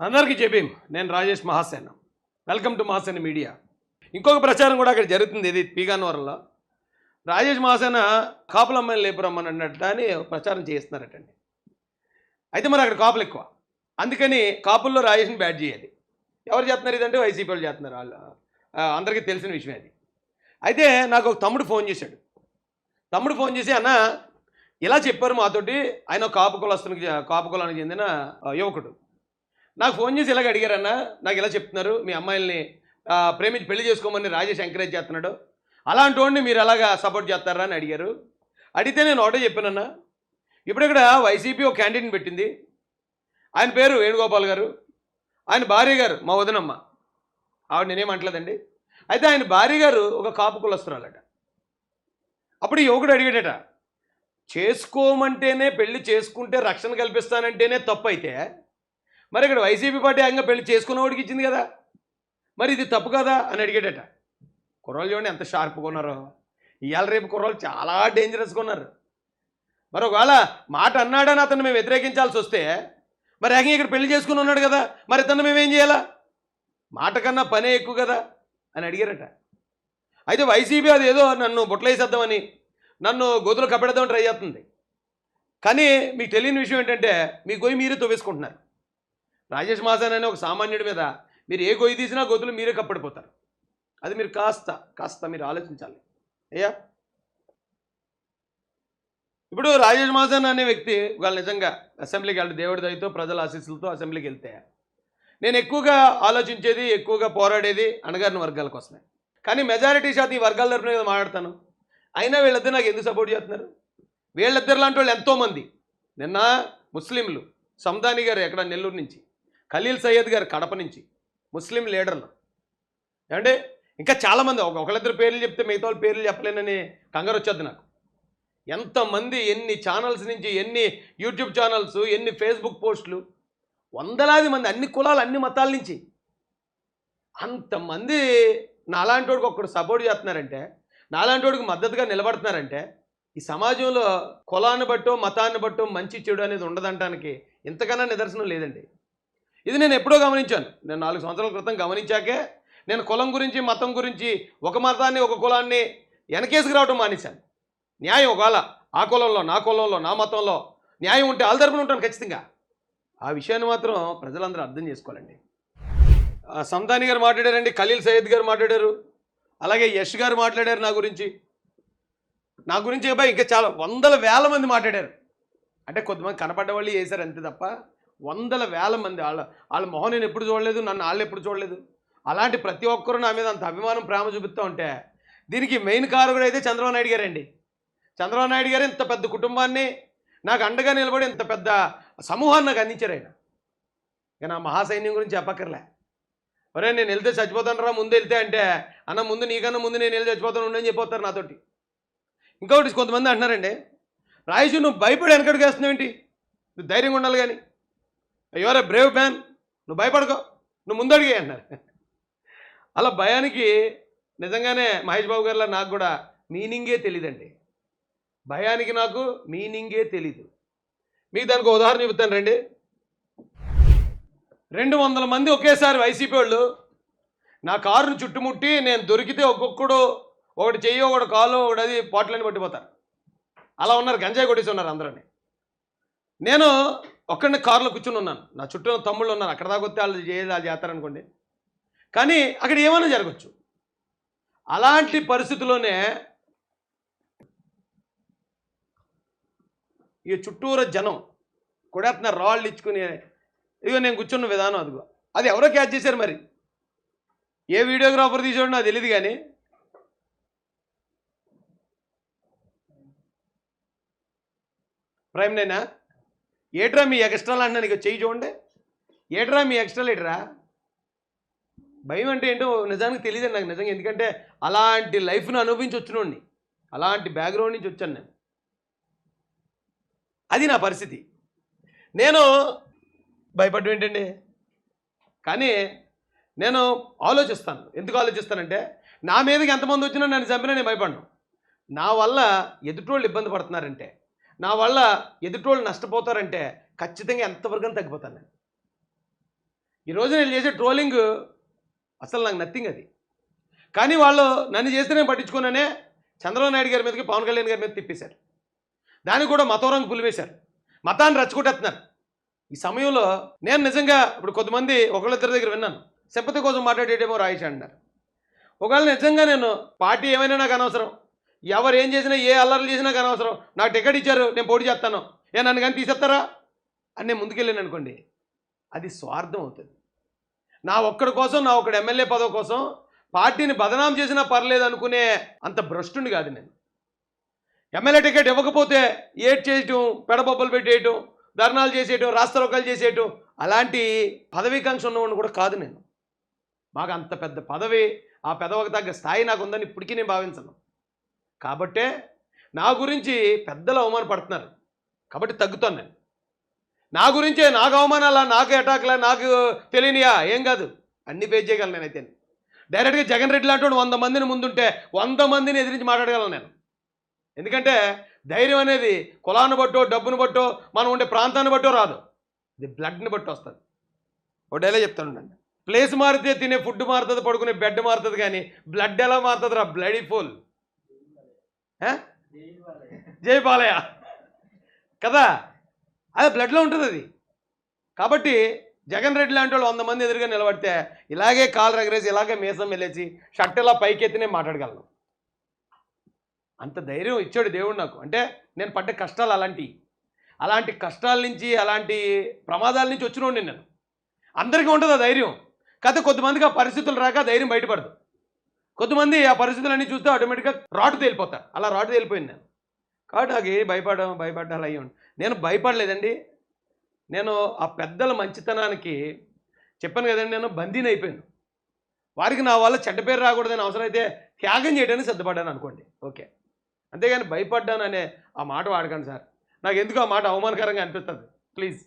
అందరికీ చెప్పేం నేను Rajesh Mahasena. Welcome to Mahasena media. ఇంకొక ప్రచారం కూడా అక్కడ జరుగుతుంది. ఇది పీగానవరంలో రాజేష్ మహాసేన కాపుల అమ్మాయిని లేపురమ్మని అన్నట్టు అని ప్రచారం చేస్తున్నారటండి. అయితే మరి అక్కడ కాపులు ఎక్కువ, అందుకని కాపుల్లో రాజేష్ని బ్యాట్ చేయాలి. ఎవరు చేస్తున్నారు ఇదంటే వైసీపీ వాళ్ళు చేస్తున్నారు. వాళ్ళు అందరికీ తెలిసిన విషయం అది. అయితే నాకు ఒక తమ్ముడు ఫోన్ చేశాడు. తమ్ముడు ఫోన్ చేసి, అన్న ఇలా చెప్పారు మాతోటి, ఆయన కాపు కులానికి చెందిన యువకుడు నాకు ఫోన్ చేసి ఇలాగ అడిగారన్న, నాకు ఇలా చెప్తున్నారు మీ అమ్మాయిల్ని ప్రేమించి పెళ్లి చేసుకోమని రాజేష్ ఎంకరేజ్ చేస్తున్నాడు, అలాంటి వాడిని మీరు అలాగా సపోర్ట్ చేస్తారా అని అడిగారు. అడిగితే నేను ఒకటే చెప్పానన్నా, ఇప్పుడు ఇక్కడ వైసీపీ ఒక క్యాండిడేట్ని పెట్టింది. ఆయన పేరు వేణుగోపాల్ గారు. ఆయన భార్య గారు మా వదినమ్మ, ఆవిడ నేనేమంటలేదండి. అయితే ఆయన భార్య గారు ఒక కాపు కులస్తురాలట. అప్పుడు యువకుడు అడిగాడట, చేసుకోమంటేనే పెళ్లి చేసుకుంటే రక్షణ కల్పిస్తానంటేనే తప్పు అయితే మరి ఇక్కడ వైసీపీ పార్టీ ఏకంగా పెళ్లి చేసుకున్నవాడికి ఇచ్చింది కదా, మరి ఇది తప్పు కదా అని అడిగాడట. కుర్రోళ్ళు చూడండి ఎంత షార్ప్గా ఉన్నారో. ఇవాళ రేపు కుర్రోళ్ళు చాలా డేంజరస్గా ఉన్నారు. మరి ఒకవేళ మాట అన్నాడని అతను మేము వ్యతిరేకించాల్సి వస్తే మరి ఏకంగా ఇక్కడ పెళ్లి చేసుకుని ఉన్నాడు కదా, మరి ఇతను మేమేం చేయాలా? మాట కన్నా పనే ఎక్కువ కదా అని అడిగారట. అయితే వైసీపీ అది ఏదో నన్ను బుట్టలేసేద్దామని, నన్ను గోతులు కప్పెడదామని ట్రై చేస్తుంది. కానీ మీకు తెలియని విషయం ఏంటంటే మీ గొయ్యి మీరే తవ్వేసుకుంటున్నారు. రాజేష్ మహాసేన అనే ఒక సామాన్యుడి మీద మీరు ఏ గొయ్యి తీసినా గొంతులు మీరే కప్పడిపోతారు. అది మీరు కాస్త మీరు ఆలోచించాలి అయ్యా. ఇప్పుడు రాజేష్ మహాసేన అనే వ్యక్తి వాళ్ళు నిజంగా అసెంబ్లీకి వెళ్తే దేవుడి దయతో ప్రజల ఆశీస్సులతో అసెంబ్లీకి వెళ్తే నేను ఎక్కువగా ఆలోచించేది, ఎక్కువగా పోరాడేది అణగారిన వర్గాల కోసమే. కానీ మెజారిటీ శాతం ఈ వర్గాల తరఫున మీద మాట్లాడతాను. అయినా వీళ్ళిద్దరు నాకు ఎందుకు సపోర్ట్ చేస్తున్నారు? వీళ్ళిద్దరు లాంటి వాళ్ళు ఎంతోమంది. నిన్న ముస్లింలు సందాని గారు ఎక్కడ నెల్లూరు నుంచి, ఖలీల్ సయ్యద్ గారు కడప నుంచి, ముస్లిం లీడర్లు ఏమంటే ఇంకా చాలామంది, ఒకళ్ళిద్దరు పేర్లు చెప్తే మిగతా వాళ్ళ పేర్లు చెప్పలేనని కంగారు వచ్చేది నాకు. ఎంతమంది, ఎన్ని ఛానల్స్ నుంచి, ఎన్ని యూట్యూబ్ ఛానల్స్, ఎన్ని ఫేస్బుక్ పోస్టులు, వందలాది మంది, అన్ని కులాలు అన్ని మతాల నుంచి అంతమంది నాలాంటి వాడికి ఒక్కడు సపోర్ట్ చేస్తున్నారంటే, నాలాంటి వాడికి మద్దతుగా నిలబడుతున్నారంటే ఈ సమాజంలో కులాన్ని బట్టో మతాన్ని బట్టో మంచి చెడు అనేది ఉండదంటానికి ఇంతకన్నా నిదర్శనం లేదండి. ఇది నేను ఎప్పుడో గమనించాను. నేను 4 సంవత్సరాల క్రితం గమనించాకే నేను కులం గురించి, మతం గురించి, ఒక మతాన్ని ఒక కులాన్ని వెనకేసుకు రావడం మానేశాను. న్యాయం ఒకవేళ ఆ కులంలో, నా కులంలో, నా మతంలో న్యాయం ఉంటే వాళ్ళ తరపున ఉంటాను ఖచ్చితంగా. ఆ విషయాన్ని మాత్రం ప్రజలందరూ అర్థం చేసుకోవాలండి. సంతాని గారు మాట్లాడారండి, ఖలీల్ సయ్యద్ గారు మాట్లాడారు, అలాగే యష్ గారు మాట్లాడారు నా గురించి అబ్బాయి ఇంకా చాలా వందల వేల మంది మాట్లాడారు. అంటే కొద్దిమంది కనపడ్డ వాళ్ళు చేశారు అంతే తప్ప వందల వేల మంది వాళ్ళ మొహం నేను ఎప్పుడు చూడలేదు, నన్ను వాళ్ళు ఎప్పుడు చూడలేదు. అలాంటి ప్రతి ఒక్కరూ నా మీద అంత అభిమానం, ప్రేమ చూపిస్తూ ఉంటే దీనికి మెయిన్ కారకుడు అయితే చంద్రబాబు నాయుడు గారండి. చంద్రబాబు నాయుడు గారు ఇంత పెద్ద కుటుంబాన్ని నాకు అండగా నిలబడి ఇంత పెద్ద సమూహాన్ని నాకు అందించారు ఆయన. ఇక నా మహాసైన్యం గురించి చెప్పక్కర్లే. ఒరే నేను వెళ్తే చచ్చిపోతాను రా ముందు వెళ్తే అంటే, అన్న ముందు నీకన్నా ముందు నేను వెళ్ళి చచ్చిపోతాను ఉండని చెప్పిపోతారు నాతోటి. ఇంకొకటి కొంతమంది అంటున్నారండి, రాయేష్ నువ్వు భయపడి వెనకడుగు వేస్తున్నావు ఏంటి, నువ్వు ధైర్యంగా ఉండాలి కానీ, యువర్ ఏ బ్రేవ్ మ్యాన్, నువ్వు భయపడుకో, నువ్వు ముందడిగే అన్నారు. అలా భయానికి నిజంగానే మహేష్ బాబు గారిలో నాకు కూడా మీనింగే తెలియదండి. భయానికి నాకు మీనింగే తెలీదు. మీకు దానికి ఉదాహరణ చెబుతాను రండి. 200 మంది ఒకేసారి వైసీపీ వాళ్ళు నా కారును చుట్టుముట్టి నేను దొరికితే ఒక్కొక్కడు ఒకటి చెయ్యి, ఒకటి కాలు, ఒకటి అది పాటలని పట్టిపోతారు. అలా ఉన్నారు, గంజాయి కొట్టేసి ఉన్నారు అందరని. నేను ఒక్కడిని కారులో కూర్చుని ఉన్నాను, నా చుట్టూ తమ్ముళ్ళు ఉన్నారు. అక్కడ దాకా వస్తే వాళ్ళు చేస్తారనుకోండి, కానీ అక్కడ ఏమైనా జరగచ్చు. అలాంటి పరిస్థితుల్లోనే ఈ చుట్టూర జనం కొడేస్తున్నారు, రాళ్ళు ఇచ్చుకుని. ఇదిగో నేను కూర్చున్న విధానం అదిగో, అది ఎవరో క్యాచ్ చేశారు. మరి ఏ వీడియోగ్రాఫర్ తీసాడో నాకు తెలియదు కానీ ప్రైమ్ నైనా ఏట్రా మీ ఎక్స్ట్రాలు అంటున్నా, నీకు చెయ్యి చూడండి, ఏట్రా మీ ఎక్స్ట్రాలు ఏట్రా. భయం అంటే ఏంటో నిజానికి తెలియదండి నాకు నిజంగా. ఎందుకంటే అలాంటి లైఫ్ను అనుభవించి వచ్చినోడిని, అలాంటి బ్యాక్గ్రౌండ్ నుంచి వచ్చాను నేను. అది నా పరిస్థితి. నేను భయపడ్డం ఏంటండి, కానీ నేను ఆలోచిస్తాను. ఎందుకు ఆలోచిస్తానంటే నా మీదకి ఎంతమంది వచ్చినా నన్ను చంపినా నేను భయపడను. నా వల్ల ఎదుటోళ్ళు ఇబ్బంది పడుతున్నారంటే, నా వల్ల ఎదుటోళ్ళు నష్టపోతారంటే ఖచ్చితంగా ఎంతవరకు తగ్గిపోతాను నేను. ఈరోజు నేను చేసే ట్రోలింగ్ అసలు నాకు నథింగ్ అది. కానీ వాళ్ళు నన్ను చేస్తేనే పట్టించుకున్నానే చంద్రబాబు నాయుడు గారి మీదకి పవన్ కళ్యాణ్ గారి మీద తిప్పేశారు. దానికి కూడా మతం రంగు పులివేశారు, మతాన్ని రెచ్చగొట్టేస్తున్నారు. ఈ సమయంలో నేను నిజంగా ఇప్పుడు కొంతమంది ఒకళ్ళిద్దరి దగ్గర విన్నాను, సింపతి కోసం మాట్లాడేటేమో రాయేష్ అన్నారు. ఒకవేళ నిజంగా నేను పార్టీ ఏమైనా నాకు అనవసరం, ఎవరు ఏం చేసినా ఏ అల్లర్లు చేసినా నాకు అనవసరం, నాకు టికెట్ ఇచ్చారు నేను పోటీ చేస్తాను, నన్ను కానీ తీసేస్తారా అని నేను ముందుకెళ్ళాను అనుకోండి, అది స్వార్థం అవుతుంది. నా ఒక్కడి కోసం, నా ఒక్కడి ఎమ్మెల్యే పదవి కోసం పార్టీని బదనాం చేసినా పర్లేదు అనుకునే అంత భ్రష్టుని కాదు నేను. ఎమ్మెల్యే టికెట్ ఇవ్వకపోతే ఏడ్ చేయటం, పెడబొబ్బలు పెట్టేయటం, ధర్నాలు చేసేయటం, రాస్తారోకాలు చేసేయటం, అలాంటి పదవీకాంక్ష ఉన్నవాడిని కూడా కాదు నేను. మాకు అంత పెద్ద పదవి, ఆ పెదవకు తగ్గ స్థాయి నాకు ఉందని ఇప్పటికీ నేను భావించను. కాబట్టే నా గురించి పెద్దలు అవమానపడుతున్నారు కాబట్టి తగ్గుతాను నేను. నా గురించే నాకు అవమానాలా, నాకు అటాక్లా, నాకు తెలియనియా ఏం కాదు, అన్ని పేజ్ చేయగలను నేనైతే. డైరెక్ట్గా జగన్ రెడ్డి లాంటి 100 మందిని ముందుంటే 100 మందిని ఎదిరించి మాట్లాడగలను నేను. ఎందుకంటే ధైర్యం అనేది కులాన్ని బట్టో, డబ్బును బట్టో, మనం ఉండే ప్రాంతాన్ని బట్టో రాదు, ఇది బ్లడ్ని బట్టి వస్తుంది. ఒక డైలాగ్ చెప్తాను, ప్లేస్ మారితే తినే ఫుడ్ మారుతుంది, పడుకునే బెడ్ మారుతుంది, కానీ బ్లడ్ ఎలా మారుతుంది రా బ్లడీ ఫుల్, జై బాలయ్య కదా, అది బ్లడ్లో ఉంటుంది అది. కాబట్టి జగన్ రెడ్డి లాంటి వాళ్ళు 100 మంది ఎదురుగా నిలబడితే ఇలాగే కాలు రగరేసి, ఇలాగే మీసం వెళ్ళేసి, షర్ట్ ఇలా పైకెత్తినే మాట్లాడగలను. అంత ధైర్యం ఇచ్చాడు దేవుడు నాకు. అంటే నేను పడ్డ కష్టాలు అలాంటి కష్టాల నుంచి, అలాంటి ప్రమాదాల నుంచి వచ్చినోండి నేను. అందరికీ ఉంటుంది ఆ ధైర్యం, కాకపోతే కొంతమందికి ఆ పరిస్థితులు రాక ధైర్యం బయటపడదు. కొంతమంది ఆ పరిస్థితులన్నీ చూస్తే ఆటోమేటిక్గా రాటు తేలిపోతారు. అలా రాటు తేలిపోయింది నేను. కాబట్టి నాకు ఏ భయపడ్డాలు అయ్యి ఉండి నేను భయపడలేదండి. నేను ఆ పెద్దల మంచితనానికి చెప్పాను కదండి, నేను బందీని అయిపోయాను. వారికి నా వల్ల చెడ్డ పేరు రాకూడదని అవసరమైతే త్యాగం చేయడానికి సిద్ధపడ్డాను అనుకోండి, ఓకే. అంతేగాని భయపడ్డాను అనే ఆ మాట వాడకండి సార్. నాకు ఎందుకు ఆ మాట అవమానకరంగా అనిపిస్తుంది, ప్లీజ్.